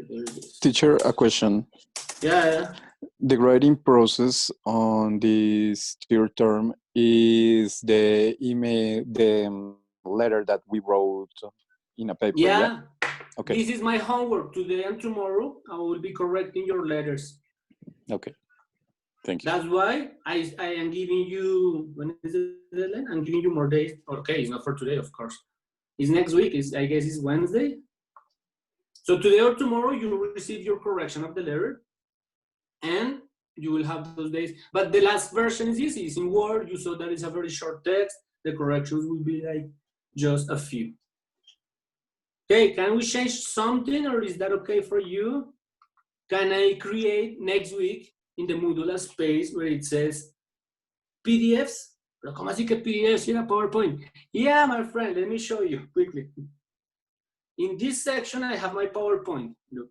[SPEAKER 1] there it is.
[SPEAKER 2] Teacher, a question.
[SPEAKER 1] Yeah.
[SPEAKER 2] The grading process on this third term is the email, the letter that we wrote in a paper.
[SPEAKER 1] Yeah.
[SPEAKER 2] Okay.
[SPEAKER 1] This is my homework. Today and tomorrow, I will be correcting your letters.
[SPEAKER 2] Okay. Thank you.
[SPEAKER 1] That's why I am giving you, when is the deadline? I'm giving you more days. Okay, it's not for today, of course. It's next week. I guess it's Wednesday. So today or tomorrow, you will receive your correction of the letter. And you will have those days. But the last version is easy. It's in Word. You saw that it's a very short text. The corrections will be like just a few. Okay, can we change something or is that okay for you? Can I create next week in the Moodle a space where it says PDFs? Pero ¿cómo así que PDFs in a PowerPoint? Yeah, my friend, let me show you quickly. In this section, I have my PowerPoint. Look,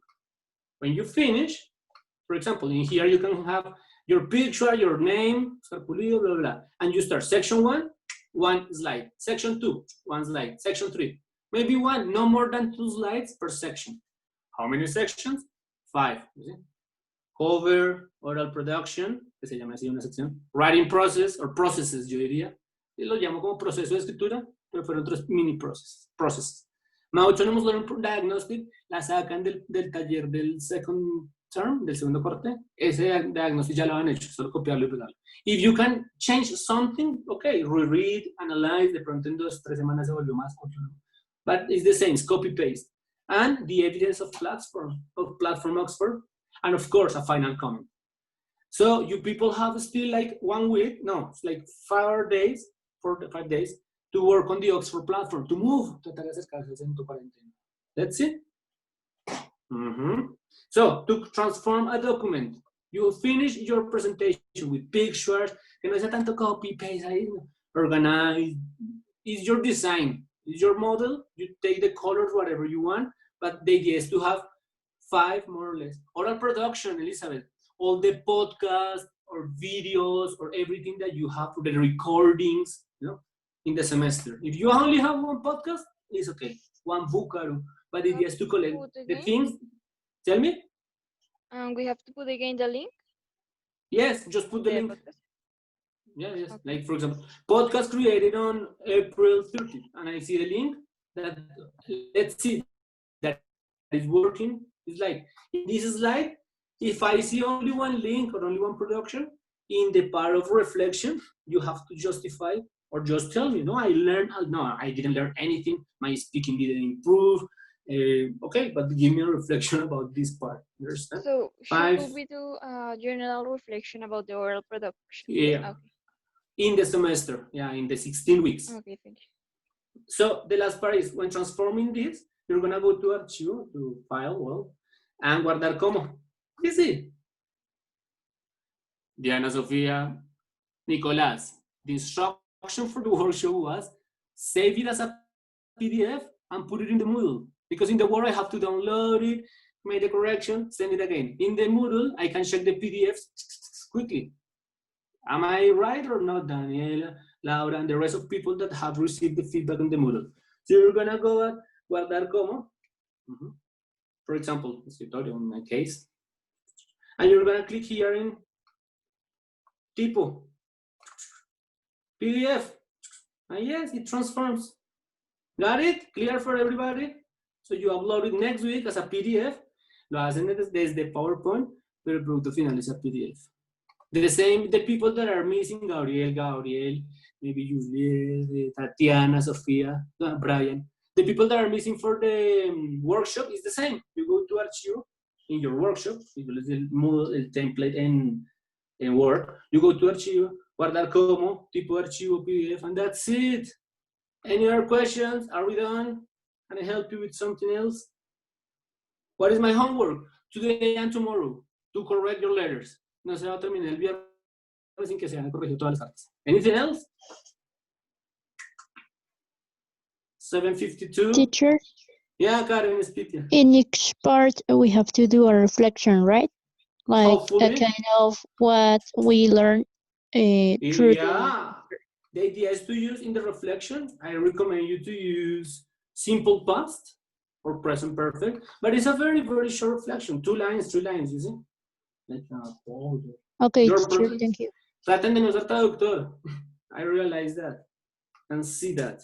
[SPEAKER 1] when you finish, for example, in here you can have your picture, your name, blah, blah, blah, and you start section 1, 1 slide. Section 2, 1 slide. Section 3, maybe 1, no more than 2 slides per section. How many sections? 5. Cover, oral production, que se llama así una sección. Writing process, or processes, yo diría. lo llamo como proceso de escritura, pero fueron otros mini processes. My Autonomous Learning Diagnostic la sacan del taller del second term, del segundo corte. Ese diagnostic ya lo han hecho, solo copiarlo y pegarlo. If you can change something, okay, reread, analyze, de pronto en 2-3 semanas se volvió más autónomo. But it's the same, it's copy-paste. And the evidence of platform Oxford, and of course, a final comment. So you people have still like 1 week, no, it's like 4 days, 5 days, to work on the Oxford platform, to move, tratar de acercarse en tu cuarentena. That's it. So, to transform a document, you finish your presentation with pictures, que no sea tanto copy, paste, ahí, organize. It's your design, it's your model, you take the colors, whatever you want, but the idea is to have 5 more or less. Oral production, Elizabeth, all the podcasts or videos or everything that you have for the recordings, you know, in the semester. If you only have 1 podcast, it's okay. 1 book, but the idea is to collect the things. Tell me?
[SPEAKER 4] We have to put again the link?
[SPEAKER 1] Yes, just put the link.
[SPEAKER 4] Podcast?
[SPEAKER 1] Yeah, yes.
[SPEAKER 4] Okay.
[SPEAKER 1] Like, for example, podcast created on April 30th, and I see the link that, let's see, that is working. It's like, in this slide, if I see only 1 link or only 1 production, in the part of reflection, you have to justify or just tell me, no, I didn't learn anything, my speaking didn't improve. Okay, but give me a reflection about this part. You understand?
[SPEAKER 4] So,
[SPEAKER 1] 5,
[SPEAKER 4] should we do a general reflection about the oral production?
[SPEAKER 1] yeah,
[SPEAKER 4] Okay.
[SPEAKER 1] in the semester, yeah, in the 16 weeks.
[SPEAKER 4] Okay, thank you.
[SPEAKER 1] So the last part is, when transforming this, you're gonna go to Archivo, to File, well, and guardar como. Easy. Diana Sofia, Nicolás, the instruction for the workshop was, save it as a PDF and put it in the Moodle. Because in the Word, I have to download it, make the correction, send it again. In the Moodle, I can check the PDFs quickly. Am I right or not, Daniela, Laura, and the rest of people that have received the feedback on the Moodle? So you're gonna go at guardar como, for example, escritorio in my case, and you're gonna click here in tipo, PDF, and yes, it transforms. Got it? Clear for everybody? So you upload it next week as a PDF, lo hacen desde PowerPoint, pero el producto final es a PDF. The same, the people that are missing, Gabriel, maybe Juliet, Tatiana, Sofia, Brian. The people that are missing for the workshop is the same. You go to Archivo in your workshop, you use el Moodle, el template in Word. You go to Archivo, guardar como, tipo archivo, PDF, and that's it. Any other questions? Are we done? Can I help you with something else? What is my homework today and tomorrow? To correct your letters. No se va a terminar el viernes sin que se hayan corregido todas las cartas. Anything else? 7:52.
[SPEAKER 8] Teacher,
[SPEAKER 1] Yeah, Karen, speak. Yeah.
[SPEAKER 8] in each part we have to do a reflection, right? Like a
[SPEAKER 1] Hopefully.
[SPEAKER 8] kind of what we learned through
[SPEAKER 1] Yeah. The idea is to use in the reflection, I recommend you to use simple past or present perfect, but it's a very, very short reflection. 2 lines, 3 lines, you see? Like,
[SPEAKER 8] Okay,
[SPEAKER 1] Your
[SPEAKER 8] teacher,
[SPEAKER 1] perfect.
[SPEAKER 8] thank you.
[SPEAKER 1] Traten de no ser traductor. I realize that and see that.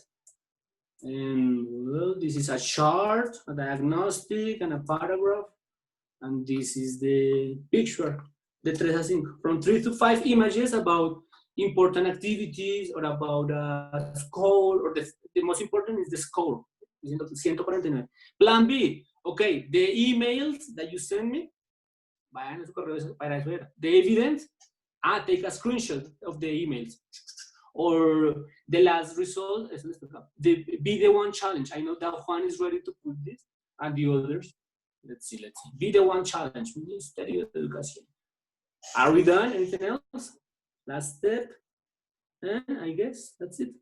[SPEAKER 1] And well, this is a chart, a diagnostic, and a paragraph. And this is the picture. The 3 a 5, from 3 to 5 images about important activities or about a score, or the most important is the score. 149. Plan B, okay, the emails that you send me, vayan a su correo para eso era. The evidence, take a screenshot of the emails. Or the last result, the be the one challenge. I know that Juan is ready to put this, and the others. Let's see. Be the one challenge. Ministerio de Educación. Are we done? Anything else? Last step. And I guess that's it.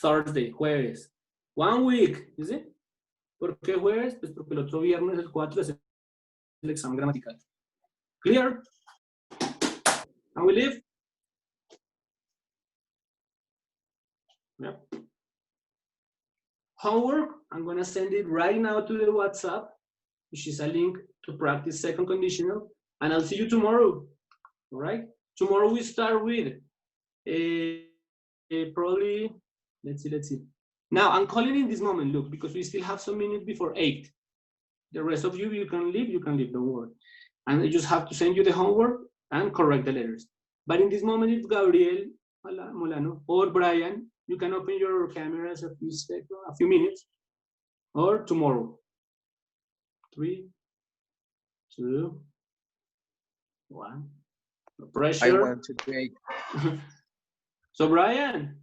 [SPEAKER 1] Thursday, jueves. 1 week, you see? ¿Por qué jueves? Pues porque el otro viernes, el 4, es el examen gramatical. Clear? And we leave? Yeah. Homework, I'm gonna send it right now to the WhatsApp, which is a link to practice second conditional, and I'll see you tomorrow, all right? Tomorrow we start with Probably, let's see. Now I'm calling in this moment, look, because we still have some minutes before 8. The rest of you can leave, don't worry. And I just have to send you the homework and correct the letters. But in this moment, if Gabriel Molano or Brian, you can open your cameras a few minutes, or tomorrow. 3, 2, 1. No pressure.
[SPEAKER 9] I want to take.
[SPEAKER 1] So Brian,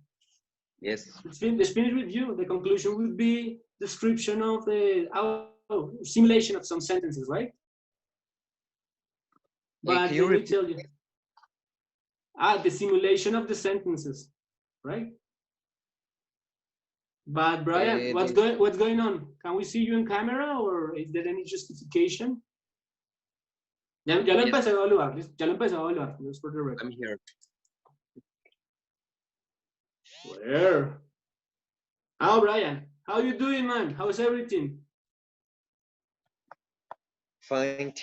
[SPEAKER 9] Yes.
[SPEAKER 1] let's finish with you. The conclusion would be description of the simulation of some sentences, right? But
[SPEAKER 9] Can you
[SPEAKER 1] let me
[SPEAKER 9] repeat?
[SPEAKER 1] tell you. The simulation of the sentences, right? But Brian, what's going on? Can we see you in camera, or is there any justification? Ya lo empecé a evaluar, just for the record.
[SPEAKER 9] I'm here.
[SPEAKER 1] Where? Oh, Brian, how you doing, man? How's everything?
[SPEAKER 9] Fine,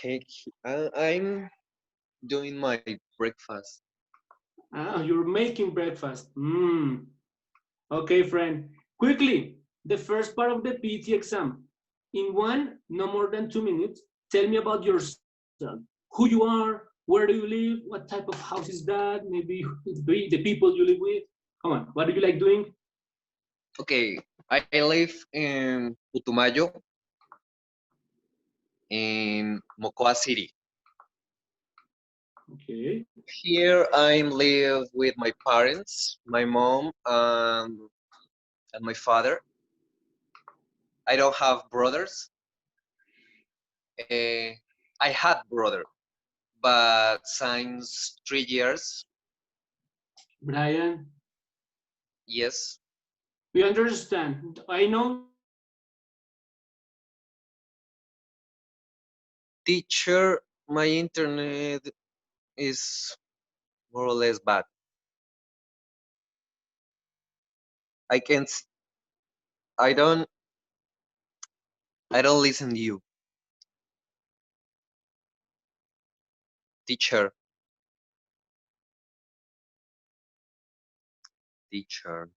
[SPEAKER 9] I'm doing my breakfast.
[SPEAKER 1] You're making breakfast. Okay, friend. Quickly, the first part of the PET exam. In no more than 2 minutes, tell me about yourself. Who you are, where do you live, what type of house is that, maybe the people you live with. Come on, what do you like doing?
[SPEAKER 9] Okay, I live in Putumayo, in Mocoa City.
[SPEAKER 1] Okay.
[SPEAKER 9] Here I live with my parents, my mom, and my father. I don't have brothers. I had brother, but since 3 years,
[SPEAKER 1] Brian,
[SPEAKER 9] yes,
[SPEAKER 1] we understand. I know.
[SPEAKER 9] teacher, my internet is more or less bad. I can't. I don't listen to you, teacher. Teacher.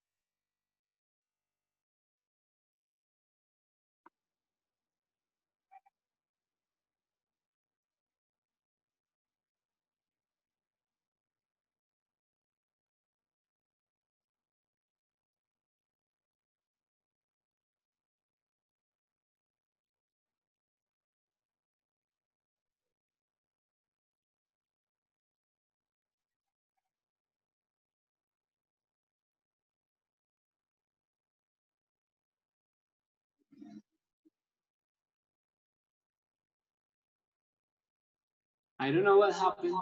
[SPEAKER 1] I don't know what happened.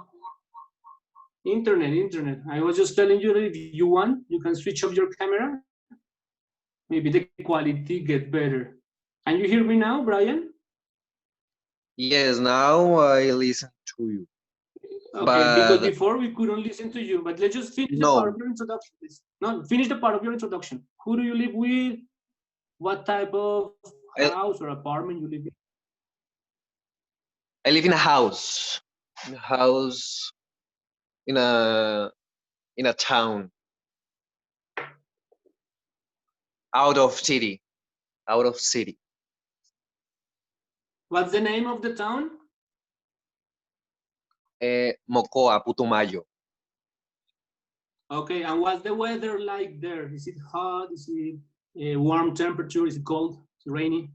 [SPEAKER 1] Internet. I was just telling you that if you want, you can switch off your camera. Maybe the quality get better. Can you hear me now, Brian?
[SPEAKER 9] Yes, now I listen to you.
[SPEAKER 1] Okay, because before we couldn't listen to you. But let's just finish the part of your introduction, please. No, finish the part of your introduction. Who do you live with? What type of house or apartment you live in?
[SPEAKER 9] I live in a house. In a house in a town. Out of city.
[SPEAKER 1] What's the name of the town?
[SPEAKER 9] Mocoa, Putumayo.
[SPEAKER 1] Okay, and what's the weather like there? Is it hot? Is it a warm temperature? Is it cold? Is it rainy?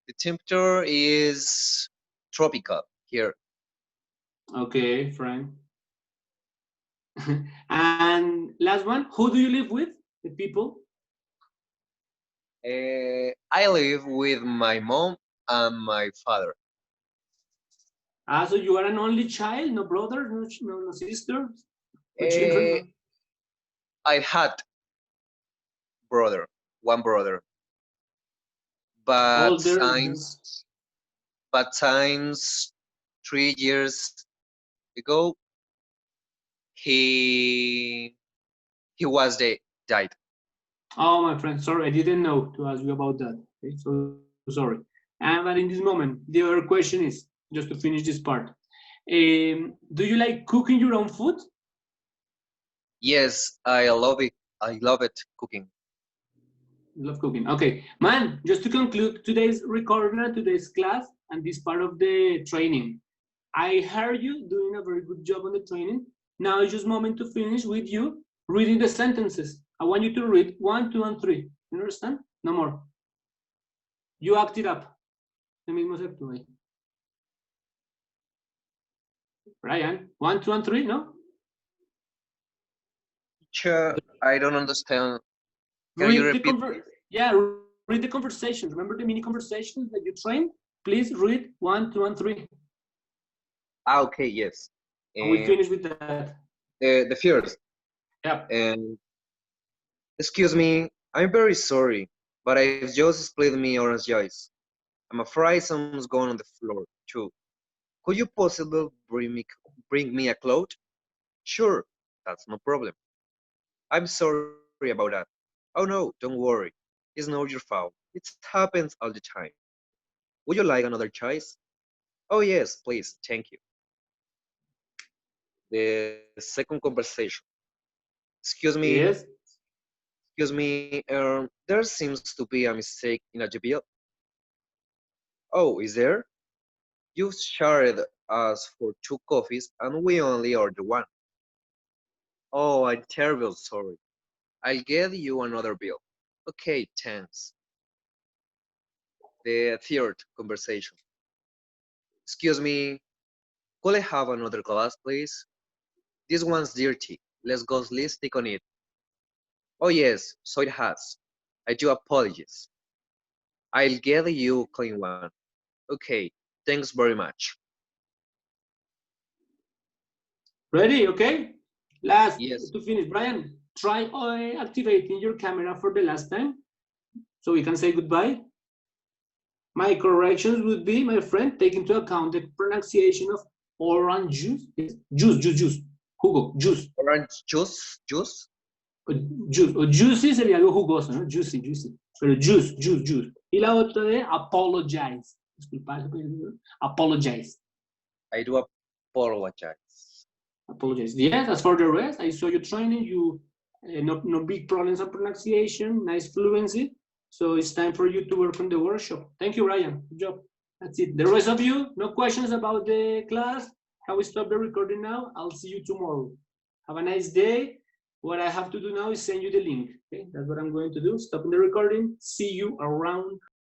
[SPEAKER 9] The temperature is tropical here.
[SPEAKER 1] Okay, Frank. And last one, who do you live with? The people?
[SPEAKER 9] I live with my mom and my father.
[SPEAKER 1] So you are an only child, no brother, no sister, no children?
[SPEAKER 9] I had one brother, but since 3 years ago, he was died.
[SPEAKER 1] Oh, my friend, sorry, I didn't know to ask you about that. Okay, so sorry. But in this moment, the other question is, just to finish this part, Do you like cooking your own food?
[SPEAKER 9] Yes, I love it. I love it cooking.
[SPEAKER 1] Love cooking. Okay, man, just to conclude today's recording and today's class and this part of the training, I heard you doing a very good job on the training. Now it's just moment to finish with you reading the sentences. I want you to read 1, 2, and 3. You understand? No more. You act it up. El mismo se actúa ahí. Brian, 1, 2, and 3, no?
[SPEAKER 9] Teacher, I don't understand. Can you repeat?
[SPEAKER 1] Yeah, read the conversations. Remember the mini conversations that you trained? Please read 1, 2, and 3.
[SPEAKER 9] Okay, yes.
[SPEAKER 1] And we finish with that.
[SPEAKER 9] The first.
[SPEAKER 1] Yeah.
[SPEAKER 9] Excuse me, I'm very sorry, but I've just spilled me orange juice. I'm afraid someone's gone on the floor, too. Could you possibly bring me a cloth? Sure, that's no problem. I'm sorry about that. Oh no, don't worry. It's not your fault. It happens all the time. Would you like another choice? Oh yes, please, thank you. The second conversation. Excuse me.
[SPEAKER 1] Yes.
[SPEAKER 9] Excuse me. There seems to be a mistake in a bill. Oh, is there? You shared us for 2 coffees and we only ordered 1. Oh, I'm terribly sorry. I'll get you another bill. Okay, thanks. The third conversation. Excuse me, could I have another glass, please? This one's dirty. Let's go lipstick on it. Oh yes, so it has. I do apologize. I'll get you a clean one. Okay, thanks very much.
[SPEAKER 1] Ready? Okay. Last
[SPEAKER 9] Yes.
[SPEAKER 1] to finish. Brian, try activating your camera for the last time so we can say goodbye. My corrections would be, my friend, take into account the pronunciation of orange juice. Yes. Juice. Jugo, juice.
[SPEAKER 9] Orange juice.
[SPEAKER 1] O juicy sería algo jugoso, ¿no? Juicy. Pero juice. Y la otra de apologize. Disculpa, apologize.
[SPEAKER 9] I do apologize.
[SPEAKER 1] Apologize. Yes, as for the rest, I saw you training. You no big problems on pronunciation, nice fluency. So it's time for you to work on the workshop. Thank you, Ryan. Good job. That's it. The rest of you, no questions about the class? Can we stop the recording now? I'll see you tomorrow. Have a nice day. What I have to do now is send you the link. Okay, that's what I'm going to do. Stopping the recording. See you around.